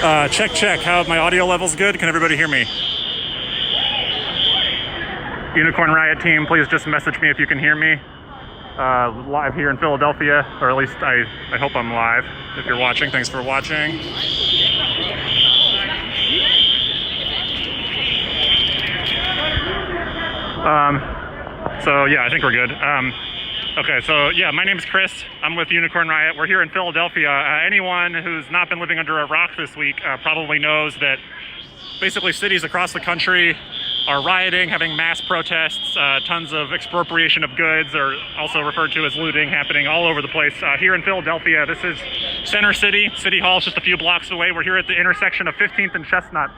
Check. How my audio level's good? Can everybody hear me? Unicorn Riot team, please just message me if you can hear me. Live here in Philadelphia, or at least I hope I'm live. If you're watching, thanks for watching. So yeah, I think we're good. Okay, so yeah, my name's Chris. I'm with Unicorn Riot. We're here in Philadelphia. Anyone who's not been living under a rock this week probably knows that basically cities across the country are rioting, having mass protests, tons of expropriation of goods, or also referred to as looting, happening all over the place. Here in Philadelphia, this is Center City. City Hall is just a few blocks away. We're here at the intersection of 15th and Chestnut.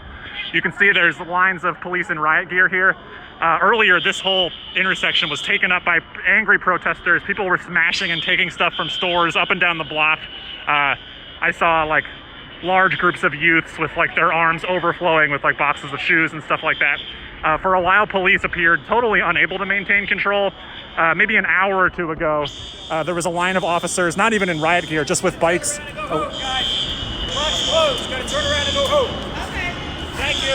You can see there's lines of police in riot gear here. Earlier, this whole intersection was taken up by angry protesters. People were smashing and taking stuff from stores up and down the block. I saw like large groups of youths with like their arms overflowing with like boxes of shoes and stuff like that. For a while, police appeared totally unable to maintain control. Maybe an hour or two ago, there was a line of officers, not even in riot gear, just with bikes. Block's closed. Gotta turn around and go home. Okay. Thank you.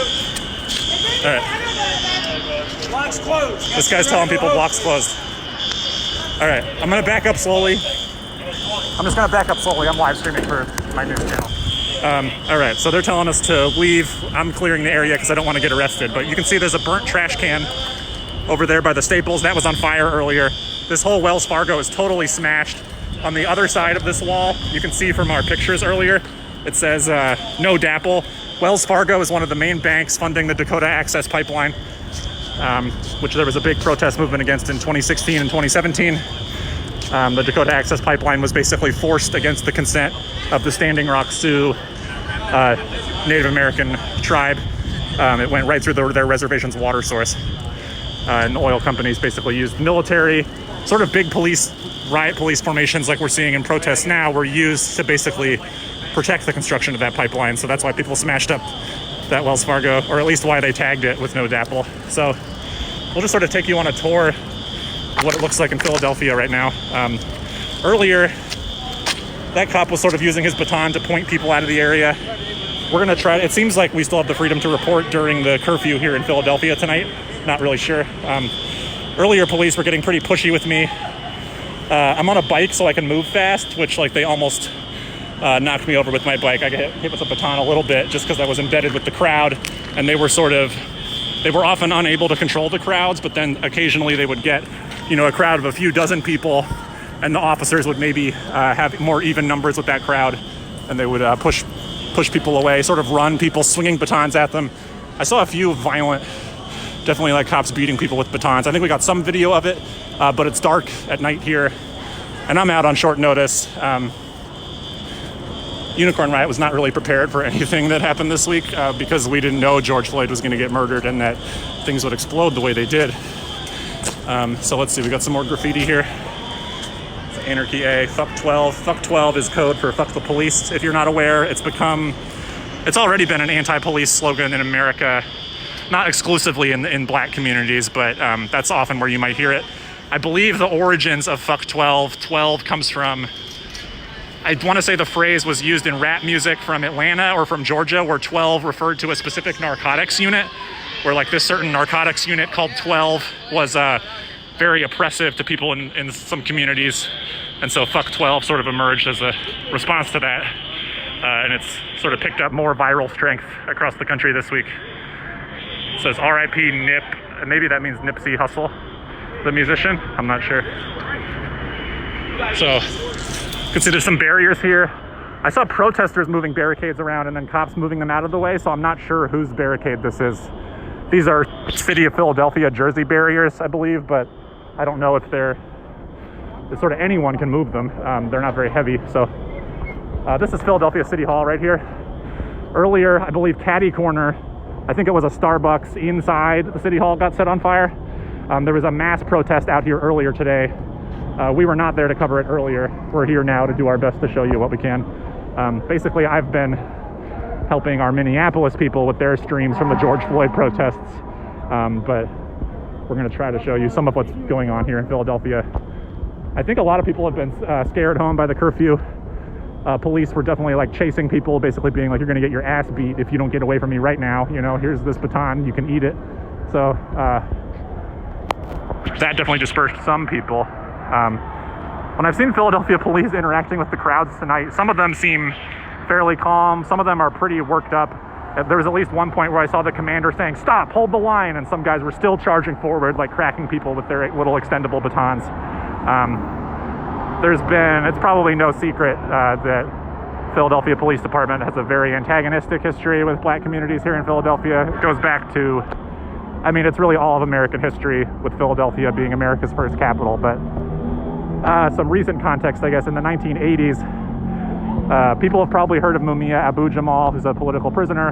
All right. Block's closed. This guy's telling people block's closed. All right, I'm gonna back up slowly. I'm live streaming for my news channel. All right, so they're telling us to leave. I'm clearing the area because I don't want to get arrested, but you can see there's a burnt trash can over there by the Staples. That was on fire earlier. This whole Wells Fargo is totally smashed. On the other side of this wall, you can see from our pictures earlier, it says no DAPL. Wells Fargo is one of the main banks funding the Dakota Access Pipeline, which there was a big protest movement against in 2016 and 2017. The Dakota Access Pipeline was basically forced against the consent of the Standing Rock Sioux Native American tribe. It went right through their reservation's water source. And oil companies basically used military, sort of big riot police formations like we're seeing in protests now were used to basically protect the construction of that pipeline. So that's why people smashed up that Wells Fargo, or at least why they tagged it with no DAPL. So we'll just sort of take you on a tour of what it looks like in Philadelphia right now. Earlier, that cop was sort of using his baton to point people out of the area. We're gonna try, it seems like we still have the freedom to report during the curfew here in Philadelphia tonight. Not really sure. Earlier, police were getting pretty pushy with me. I'm on a bike so I can move fast, which like they almost knocked me over with my bike. I got hit with a baton a little bit just because I was embedded with the crowd, and they were often unable to control the crowds, but then occasionally they would get, a crowd of a few dozen people, and the officers would maybe have more even numbers with that crowd, and they would push people away, sort of run people, swinging batons at them. I saw a few violent, definitely like cops beating people with batons. I think we got some video of it, but it's dark at night here, and I'm out on short notice. Unicorn Riot was not really prepared for anything that happened this week because we didn't know George Floyd was going to get murdered and that things would explode the way they did. So let's see, we got some more graffiti here. It's Anarchy A, fuck 12. Fuck 12 is code for fuck the police. If you're not aware, it's already been an anti-police slogan in America, not exclusively in black communities, but that's often where you might hear it. I believe the origins of fuck 12 comes from, I want to say the phrase was used in rap music from Atlanta or from Georgia, where 12 referred to a specific narcotics unit, where like this certain narcotics unit called 12 was very oppressive to people in some communities. And so fuck 12 sort of emerged as a response to that. And it's sort of picked up more viral strength across the country this week. It says RIP Nip, and maybe that means Nipsey Hussle, the musician, I'm not sure. So, you can see there's some barriers here. I saw protesters moving barricades around and then cops moving them out of the way, so I'm not sure whose barricade this is. These are City of Philadelphia Jersey barriers, I believe, but I don't know if sort of anyone can move them. They're not very heavy, so. This is Philadelphia City Hall right here. Earlier, I believe Caddy Corner, I think it was a Starbucks inside the City Hall, got set on fire. There was a mass protest out here earlier today. We were not there to cover it earlier. We're here now to do our best to show you what we can. Basically, I've been helping our Minneapolis people with their streams from the George Floyd protests. But we're going to try to show you some of what's going on here in Philadelphia. I think a lot of people have been scared home by the curfew. Police were definitely like chasing people, basically being like, you're going to get your ass beat if you don't get away from me right now. You know, here's this baton, you can eat it. So that definitely dispersed some people. When I've seen Philadelphia police interacting with the crowds tonight, some of them seem fairly calm. Some of them are pretty worked up. There was at least one point where I saw the commander saying, "Stop, hold the line," and some guys were still charging forward, like cracking people with their little extendable batons. It's probably no secret that Philadelphia Police Department has a very antagonistic history with black communities here in Philadelphia. It goes back to, I mean, it's really all of American history, with Philadelphia being America's first capital. But some recent context, I guess, in the 1980s, people have probably heard of Mumia Abu-Jamal, who's a political prisoner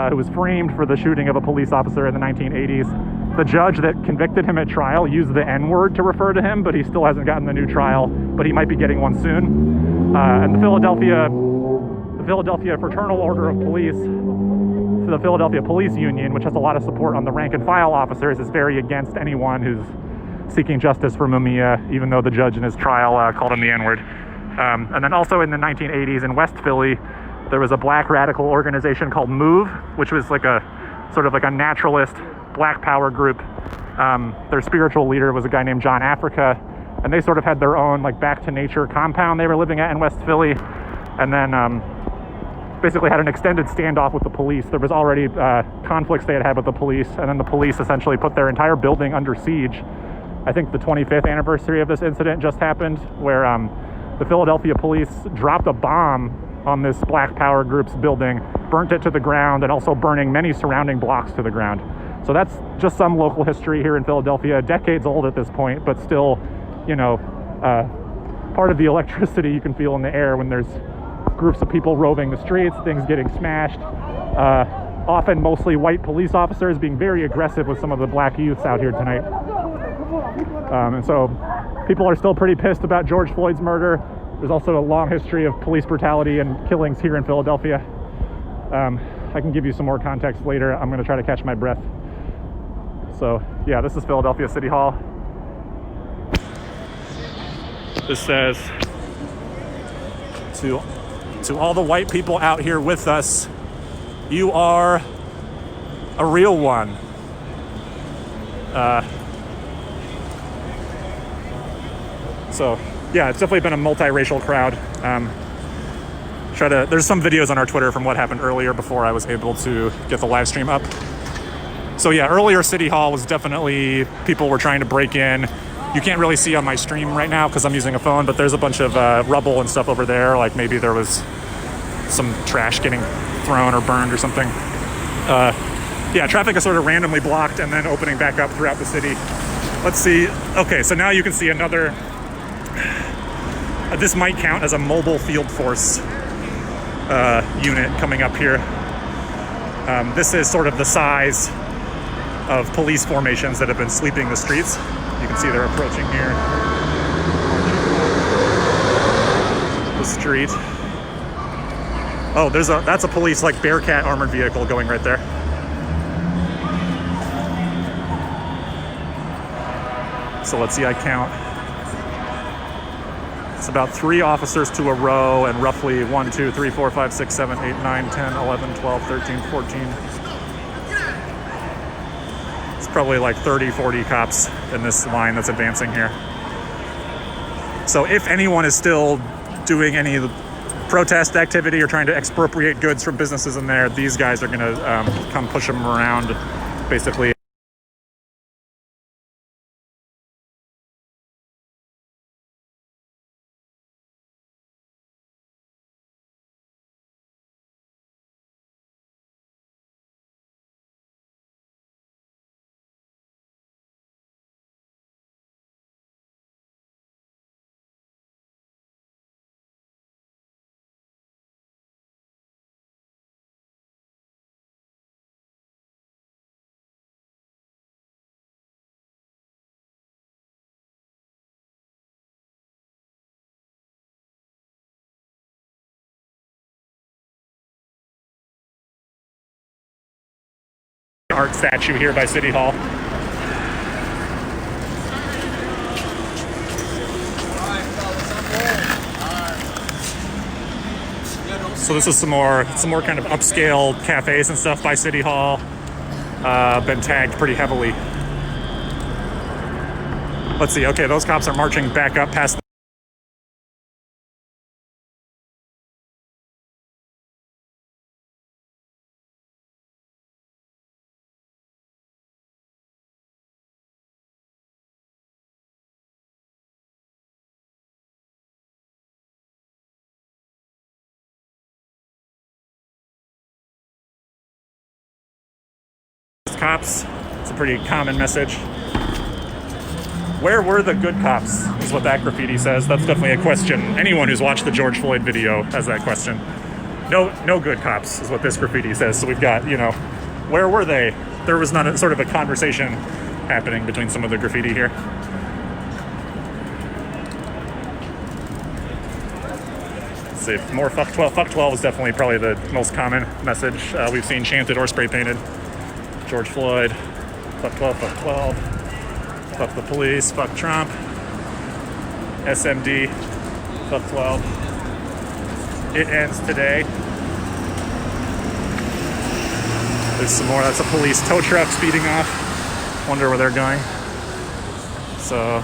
who was framed for the shooting of a police officer in the 1980s. The judge that convicted him at trial used the N-word to refer to him, but he still hasn't gotten the new trial, but he might be getting one soon. And the Philadelphia Fraternal Order of Police, the Philadelphia Police Union, which has a lot of support on the rank and file officers, is very against anyone who's seeking justice for Mumia, even though the judge in his trial called him the N-word. And then also in the 1980s in West Philly, there was a black radical organization called MOVE, which was like a sort of like a naturalist black power group. Their spiritual leader was a guy named John Africa, and they sort of had their own like back to nature compound they were living at in West Philly, and then basically had an extended standoff with the police. There was already conflicts they had with the police, and then the police essentially put their entire building under siege. I think the 25th anniversary of this incident just happened, where the Philadelphia police dropped a bomb on this black power group's building, burnt it to the ground, and also burning many surrounding blocks to the ground. So that's just some local history here in Philadelphia, decades old at this point, but still, you know, part of the electricity you can feel in the air when there's groups of people roving the streets, things getting smashed, often mostly white police officers being very aggressive with some of the black youths out here tonight. And so people are still pretty pissed about George Floyd's murder. There's also a long history of police brutality and killings here in Philadelphia. I can give you some more context later. I'm going to try to catch my breath. So yeah, this is Philadelphia City Hall. This says, to all the white people out here with us, you are a real one. So yeah, it's definitely been a multiracial crowd. There's some videos on our Twitter from what happened earlier before I was able to get the live stream up. So yeah, earlier City Hall was definitely, people were trying to break in. You can't really see on my stream right now because I'm using a phone, but there's a bunch of rubble and stuff over there. Like maybe there was some trash getting thrown or burned or something. Yeah, traffic is sort of randomly blocked and then opening back up throughout the city. Let's see. Okay, so now you can see another, this might count as a mobile field force unit coming up here. This is sort of the size of police formations that have been sweeping the streets. You can see they're approaching here. The street. Oh, that's a police like Bearcat armored vehicle going right there. So let's see, I count. It's about 3 officers to a row and roughly 1, 2, 3, 4, 5, 6, 7, 8, 9, 10, 11, 12, 13, 14. It's probably like 30, 40 cops in this line that's advancing here. So if anyone is still doing any protest activity or trying to expropriate goods from businesses in there, these guys are gonna come push them around, basically. Art statue here by City Hall. So this is some more kind of upscale cafes and stuff by City Hall. Been tagged pretty heavily. Let's see. Okay, those cops are marching back up past cops. It's a pretty common message. Where were the good cops is what that graffiti says. That's definitely a question. Anyone who's watched the George Floyd video has that question. No good cops is what this graffiti says. So we've got, where were they? There was not sort of a conversation happening between some of the graffiti here. Let's see, more fuck 12. Fuck 12 is definitely probably the most common message we've seen chanted or spray painted. George Floyd, fuck 12, fuck 12, fuck the police, fuck Trump, SMD, fuck 12. It ends today. There's some more. That's a police tow truck speeding off. Wonder where they're going. So